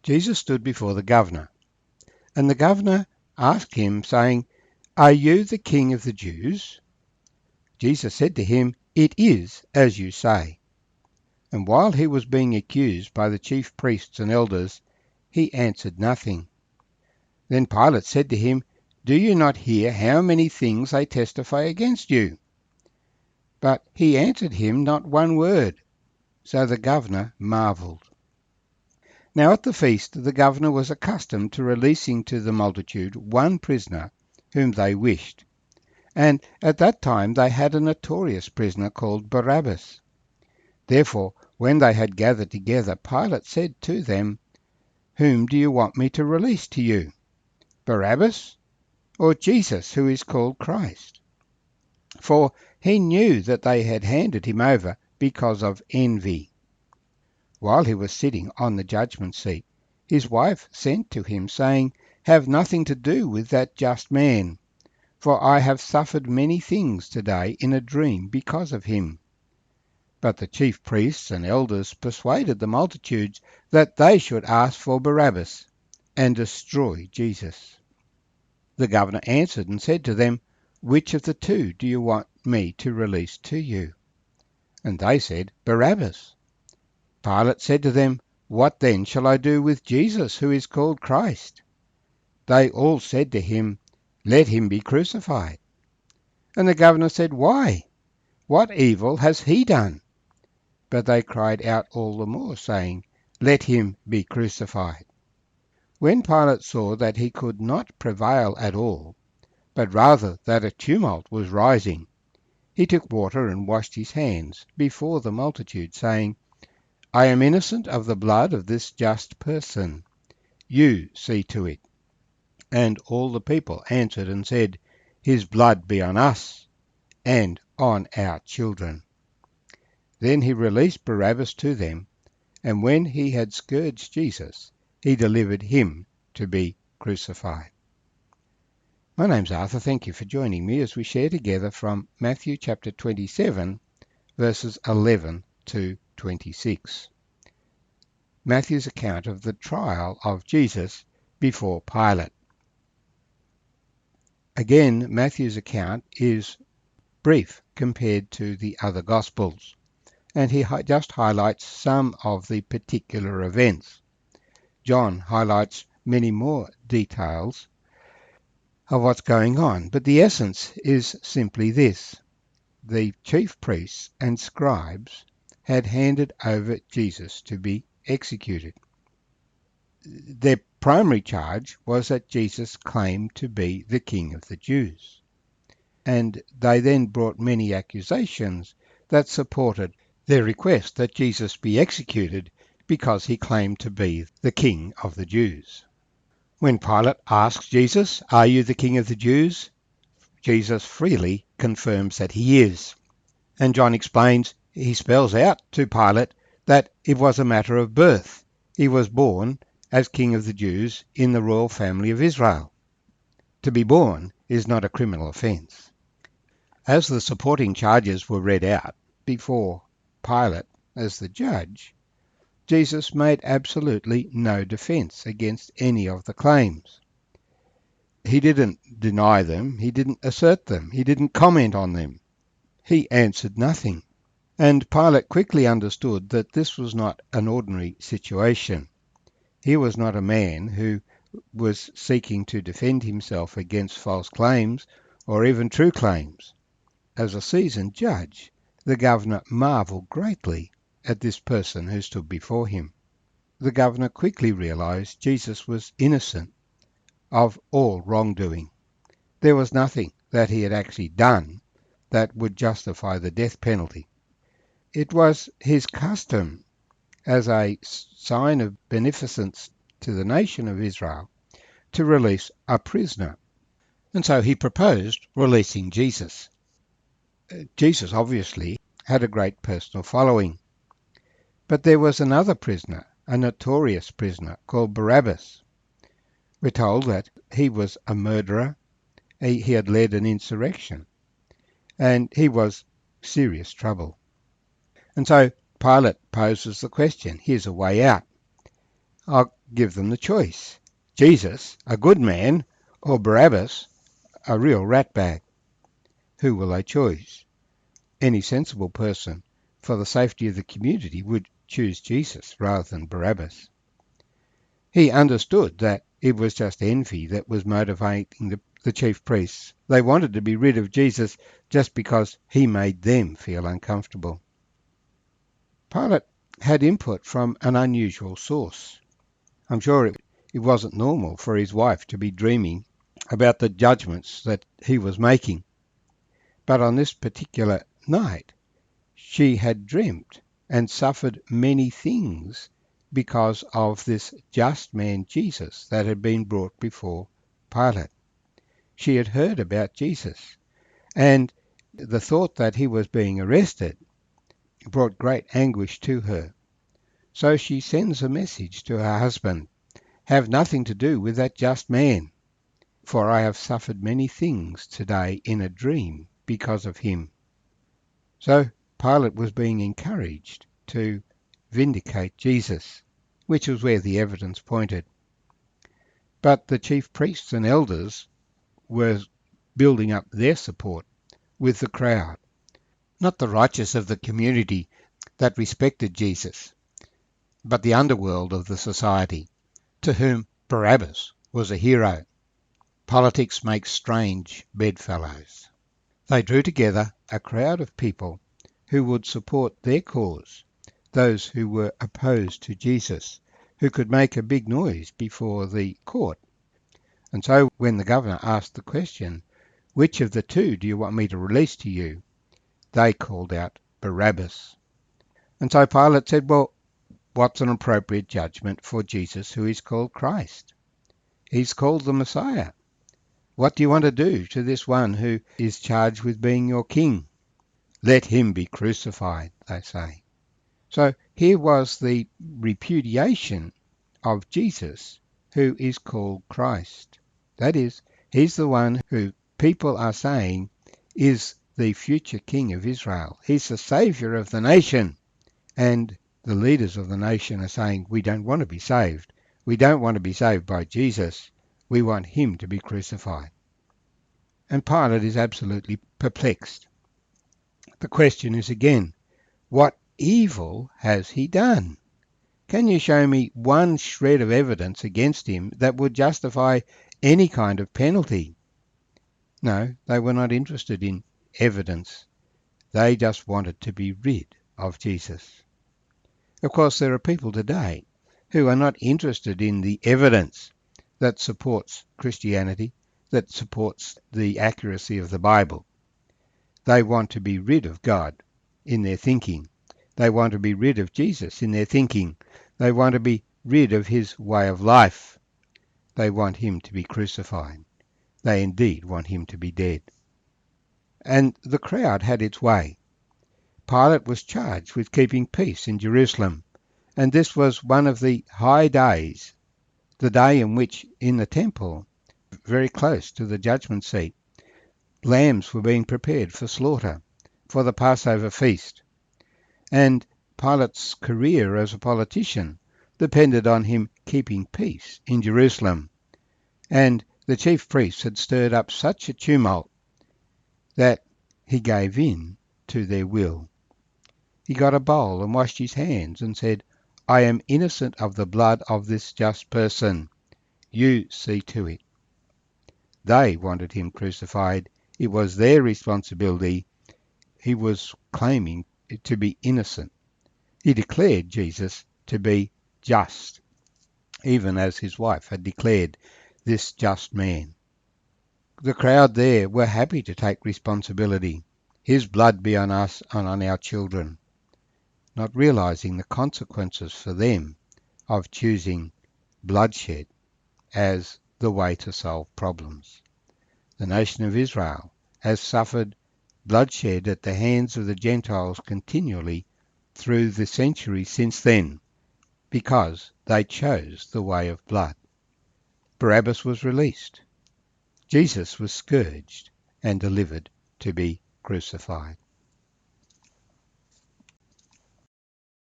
Jesus stood before the governor, and the governor asked him, saying, "Are you the king of the Jews?" Jesus said to him, "It is as you say." And while he was being accused by the chief priests and elders, he answered nothing. Then Pilate said to him, "Do you not hear how many things they testify against you?" But he answered him not one word. So the governor marvelled. Now at the feast the governor was accustomed to releasing to the multitude one prisoner whom they wished. And at that time they had a notorious prisoner called Barabbas. Therefore, when they had gathered together, Pilate said to them, "Whom do you want me to release to you, Barabbas or Jesus, who is called Christ?" For he knew that they had handed him over because of envy. While he was sitting on the judgment seat, his wife sent to him, saying, "Have nothing to do with that just man, for I have suffered many things today in a dream because of him." But the chief priests and elders persuaded the multitudes that they should ask for Barabbas and destroy Jesus. The governor answered and said to them, "Which of the two do you want me to release to you?" And they said, "Barabbas." Pilate said to them, "What then shall I do with Jesus, who is called Christ?" They all said to him, "Let him be crucified." And the governor said, "Why? What evil has he done?" But they cried out all the more, saying, "Let him be crucified." When Pilate saw that he could not prevail at all, but rather that a tumult was rising, he took water and washed his hands before the multitude, saying, "I am innocent of the blood of this just person. You see to it." And all the people answered and said, "His blood be on us and on our children." Then he released Barabbas to them, and when he had scourged Jesus, he delivered him to be crucified. My name's Arthur. Thank you for joining me as we share together from Matthew chapter 27, verses 11 to 26. Matthew's account of the trial of Jesus before Pilate. Again, Matthew's account is brief compared to the other Gospels, and he just highlights some of the particular events. John highlights many more details of what's going on, but the essence is simply this. The chief priests and scribes had handed over Jesus to be executed. Their primary charge was that Jesus claimed to be the King of the Jews, and they then brought many accusations that supported their request that Jesus be executed because he claimed to be the King of the Jews. When Pilate asks Jesus, "Are you the King of the Jews?" Jesus freely confirms that he is. And John explains, he spells out to Pilate that it was a matter of birth. He was born as King of the Jews in the royal family of Israel. To be born is not a criminal offence. As the supporting charges were read out before Pilate as the judge, Jesus made absolutely no defence against any of the claims. He didn't deny them, he didn't assert them, he didn't comment on them. He answered nothing. And Pilate quickly understood that this was not an ordinary situation. He was not a man who was seeking to defend himself against false claims or even true claims. As a seasoned judge, the governor marvelled greatly at this person who stood before him. The governor quickly realized Jesus was innocent of all wrongdoing. There was nothing that he had actually done that would justify the death penalty. It was his custom, as a sign of beneficence to the nation of Israel, to release a prisoner. And so he proposed releasing Jesus. Jesus obviously had a great personal following. But there was another prisoner, a notorious prisoner called Barabbas. We're told that he was a murderer, he had led an insurrection, and he was serious trouble. And so Pilate poses the question, here's a way out. I'll give them the choice. Jesus, a good man, or Barabbas, a real ratbag. Who will they choose? Any sensible person, for the safety of the community, would choose Jesus rather than Barabbas. He understood that it was just envy that was motivating the chief priests. They wanted to be rid of Jesus just because he made them feel uncomfortable. Pilate had input from an unusual source. I'm sure it wasn't normal for his wife to be dreaming about the judgments that he was making. But on this particular night, she had dreamt and suffered many things because of this just man Jesus that had been brought before Pilate. She had heard about Jesus, and the thought that he was being arrested brought great anguish to her. So she sends a message to her husband, "Have nothing to do with that just man, for I have suffered many things today in a dream because of him." So Pilate was being encouraged to vindicate Jesus, which was where the evidence pointed. But the chief priests and elders were building up their support with the crowd, not the righteous of the community that respected Jesus, but the underworld of the society, to whom Barabbas was a hero. Politics makes strange bedfellows. They drew together a crowd of people who would support their cause, those who were opposed to Jesus, who could make a big noise before the court. And so when the governor asked the question, "Which of the two do you want me to release to you?" they called out Barabbas. And so Pilate said, "Well, what's an appropriate judgment for Jesus, who is called Christ? He's called the Messiah. What do you want to do to this one who is charged with being your king?" "Let him be crucified," they say. So here was the repudiation of Jesus, who is called Christ. That is, he's the one who people are saying is the future king of Israel. He's the savior of the nation. And the leaders of the nation are saying, we don't want to be saved. We don't want to be saved by Jesus. We want him to be crucified. And Pilate is absolutely perplexed. The question is again, what evil has he done? Can you show me one shred of evidence against him that would justify any kind of penalty? No, they were not interested in evidence. They just wanted to be rid of Jesus. Of course, there are people today who are not interested in the evidence that supports Christianity, that supports the accuracy of the Bible. They want to be rid of God in their thinking. They want to be rid of Jesus in their thinking. They want to be rid of his way of life. They want him to be crucified. They indeed want him to be dead. And the crowd had its way. Pilate was charged with keeping peace in Jerusalem, and this was one of the high days, the day in which in the temple, very close to the judgment seat, lambs were being prepared for slaughter, for the Passover feast. And Pilate's career as a politician depended on him keeping peace in Jerusalem. And the chief priests had stirred up such a tumult that he gave in to their will. He got a bowl and washed his hands and said, "I am innocent of the blood of this just person. You see to it." They wanted him crucified. It was their responsibility. He was claiming to be innocent. He declared Jesus to be just, even as his wife had declared this just man. The crowd there were happy to take responsibility. His blood be on us and on our children, not realizing the consequences for them of choosing bloodshed as the way to solve problems. The nation of Israel has suffered bloodshed at the hands of the Gentiles continually through the centuries since then, because they chose the way of blood. Barabbas was released. Jesus was scourged and delivered to be crucified.